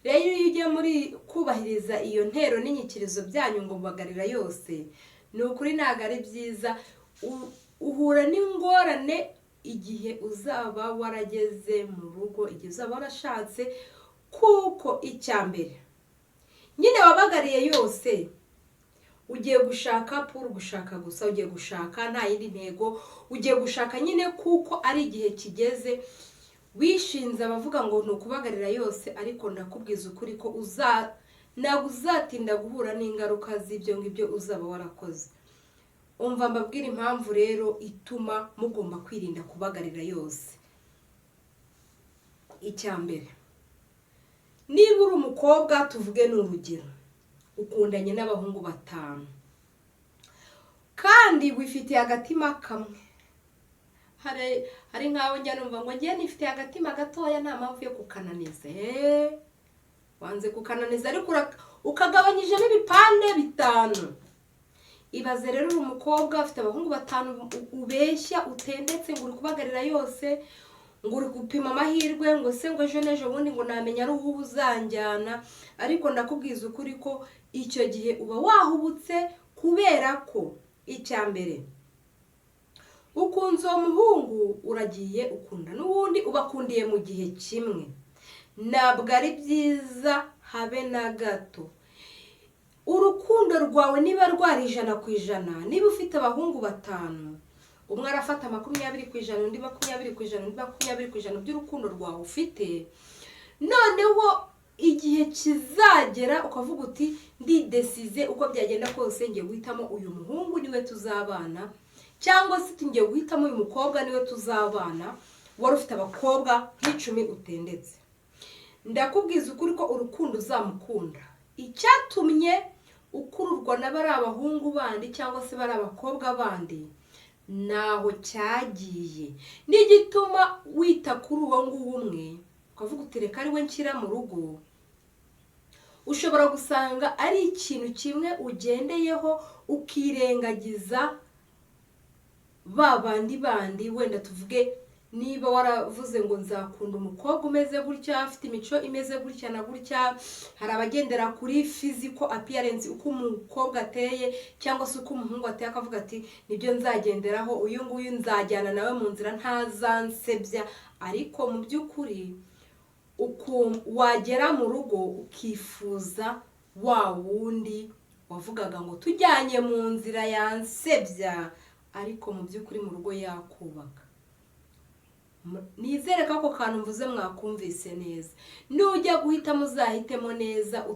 rero iyo ugiye muri kubahiriza iyo ntero n'inyikirizo byanyu ngo mubagarira yose, ni ukuri ntabwo ari byiza. Uhura n'ingorane igihe uzaba warageze mu rugo, igihe uzaba warashatse, kuko icya mbere nyine wabagariye yose, ugiye gushaka puru gushaka gusa, ugiye gushaka nta yindi ntego, ugiye gushaka nyine kuko ari igihe kigeze. Wishinze abavuga ngo ni ukubagarira yose, ariko ndakubwiza ukuri ko ntabwo uzatinda guhura n'ingaruka z'ibyo ngibyo uzaba warakoze. Umva mbabwira impamvu rero ituma mugomba kwirinda kubagarira yose. Icya mbere, niba uri umukobwa, tuvuge ni urugero, ukundanye n'abahungu 5 kandi wifitiye agatima kamwe, hari nkaho njya numva ngo ngiye nifitiye agatima gatoya, nta mpamvu yo kukananiza. Wanze kukananiza ariko ukagabanyijemo ibipande 5. Ibaze rero uri umukobwa ufite abahungu 5, ubeshya utendetse ngo uri kubagarira yose, ngo uri gupima amahirwe, ngo se ngo ejo n'ejo bundi ngo namenya ari uwo uzanjyana. Ariko ndakubwiza ukuri ko icyo gihe uba wahubutse, kubera ko icya mbere ukunze uwo muhungu, uragiye ukunda n'ubundi, ubakundiye mu gihe kimwe. Ntabwo ari byiza habe na gato. Urukundo rwawe niba rwari 100%, niba ufite abahungu 5, umwe arafata 20%, undi 20%, undi 20% by'urukundo rwawe ufite, noneho igihe kizagera ukavuga uti ndidesize uko byagenda kose ngiye guhitamo uyu muhungu niwe tuzabana, cyangwa se ngiye guhitamo uyu mukobwa niwe tuzabana. Wari ufite abakobwa 10 utendetse, ndakubwiza ukuri ko urukundo uzamukunda. Icyatumye ukururwa n'abari abahungu bandi cyangwa se bari abakobwa bandi naho cyagiye, n'igituma wita kuri uwo nguwo umwe ukavuga uti reka ari we nshyira mu rugo. Ushobora gusanga ari ikintu kimwe ugendeyeho ukirengagiza bandi, wenda tuvuge niba waravuze ngo nzakunda umukobwa umeze gutya, afite imico imeze gutya na gutya. Hari abagendera kuri physical appearance, uko umukobwa ateye cyangwa se uko umuhungu ateye, akavuga ati nibyo nzagenderaho, uyu nguyu nzajyana nawe mu nzira ntazansebya. Ariko mu by'ukuri wagera mu rugo ukifuza wa wundi wavugaga ngo tujyanye mu nzira yansebya, ariko mu by'ukuri mu rugo yakubaka. Nizere ko ako kantu mvuze mwakumvise neza. Nujya guhitamo uzahitemo neza,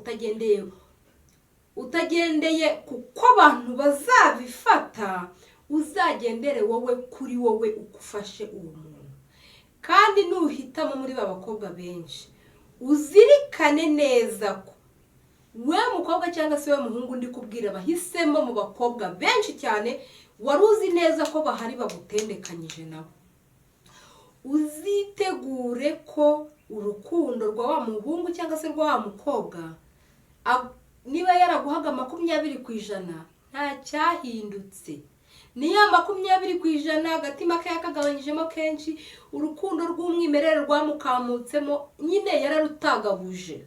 utagendeye kuko abantu bazabifata, uzagendere wowe kuri wowe ukufashe uwo muntu. Kandi nuhitamo muri babakobwa benshi, uzirikane neza ko we mukobwa cyangwa se we muhungu ndi kubwira bahisemo mu bakobwa benshi cyane, wari uzi neza ko bahari bagutendekanyije nabo. Uzitegure ko urukundo rwa wa muhungu cyangwa se rwa wa mukobwa, niba yaraguhaga 20%, nta cyahindutse. Niyo 20%, agatima ke yakagabanyijemo kenshi, urukundo rw'umwimerere rwamukamutsemo, nyine yararutagabuje,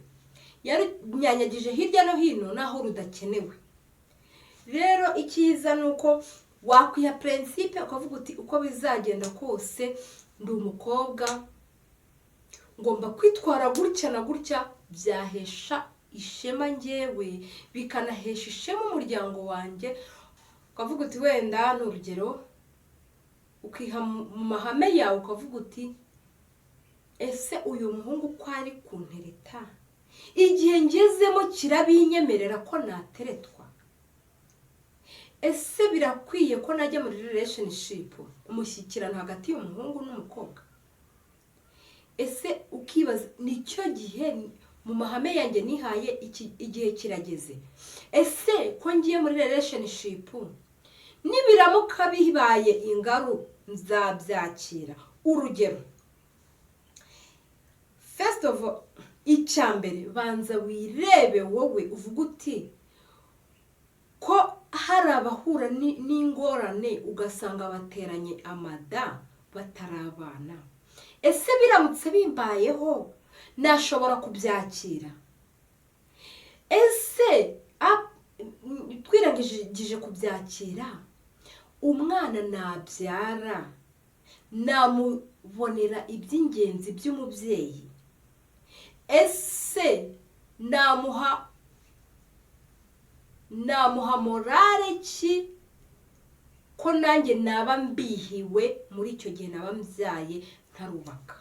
yarunyanyagije hirya no hino naho rudakenewe. Rero icyiza nuko wakwiha principe ukavuga uti uko bizagenda kose ndi umukobwa, ngomba kwitwara gutya na gutya, byahesha ishema njyewe, bikanahesha ishema umuryango wanjye. Ukavuga uti wenda n'urugero, ukiha mu mahame yawe ukavuga uti ese uyu muhungu ko ari kuntereta, igihe ngezemo kirabinyemerera ko nateretwa? Ese birakwiye ko najya muri relationship, umushyikirano hagati y'umuhungu n'umukobwa? Ese ukibaza nicyo gihe mu mahame yanjye nihaye igihe kirageze? Ese ko ngiye muri relationship nibiramuka bibaye ingaru nzabyakira? Urugero, first of all, icyambere banza wirebe wowe uvuga uti ko hari abahura n'ingorane ugasanga bateranye amada batarabana. Ese biramutse bimbayeho nashobora kubyakira? ese twirangije kubyakira, umwana nabyara namubonera iby'ingenzi by'umubyeyi? Ese namuha morale ki ko nanjye naba mbihiwe muri icyo gihe naba mbyaye ntarubaka?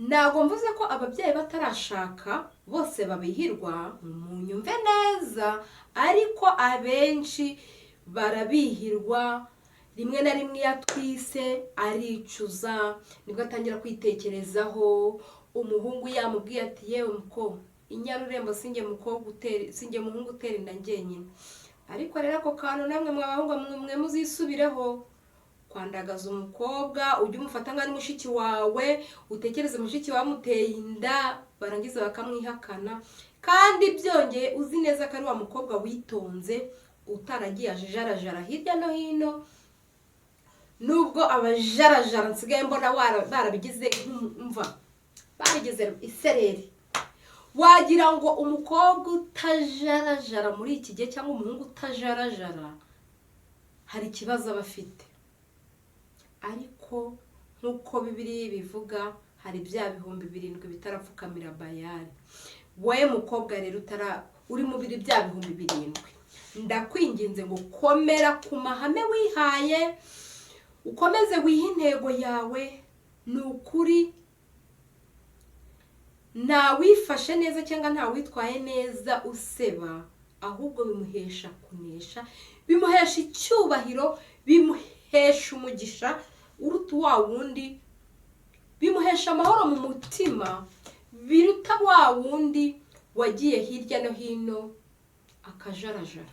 Ntabwo mvuze ko ababyeyi batarashaka bose babihirwa, munyumve neza, ariko abenshi barabihirwa. Rimwe na rimwe iyo atwise aricuza, nibwo atangira kwitekerezaho. Umuhungu yamubwiye ati yewe muko inyarurembo sinjye muhungu utera inda njyenyine. Ariko rero ako kantu namwe mwabahungu mwe muzisubireho. Kwandagaza umukobwa ujye umufata nk'ari mushiki wawe, utekereze mushiki wawe amuteye inda, barangiza bakamwihakana. Kandi byongeye uzi neza ko ari wa mukobwa witonze utaragiye ajarajara hirya no hino. Nubwo abajarajara nsigaye mbona barabigize nk'umva, barigize isereri. Wagira ngo umukobwa utajarajara muri iki gihe cyangwa umuhungu utajarajara hari ikibazo aba afite. Ariko nk'uko Bibiliya bivuga, hari bya bihumbi 7 bitarapfukamira Bayali. Wowe mukobwa rero uri mu bya bihumbi 7, ndakwinginze ngo komera ku mahame wihaye, ukomeze wiha intego yawe. Ni ukuri ntawifashe neza cyangwa ntawitwaye neza useba, ahubwo bimuhesha kunesha, bimuhesha icyubahiro, bimuhesha umugisha uruta wa wundi, bimuhesha amahoro mu mutima biruta wa wundi wagiye hirya no hino akajarajara.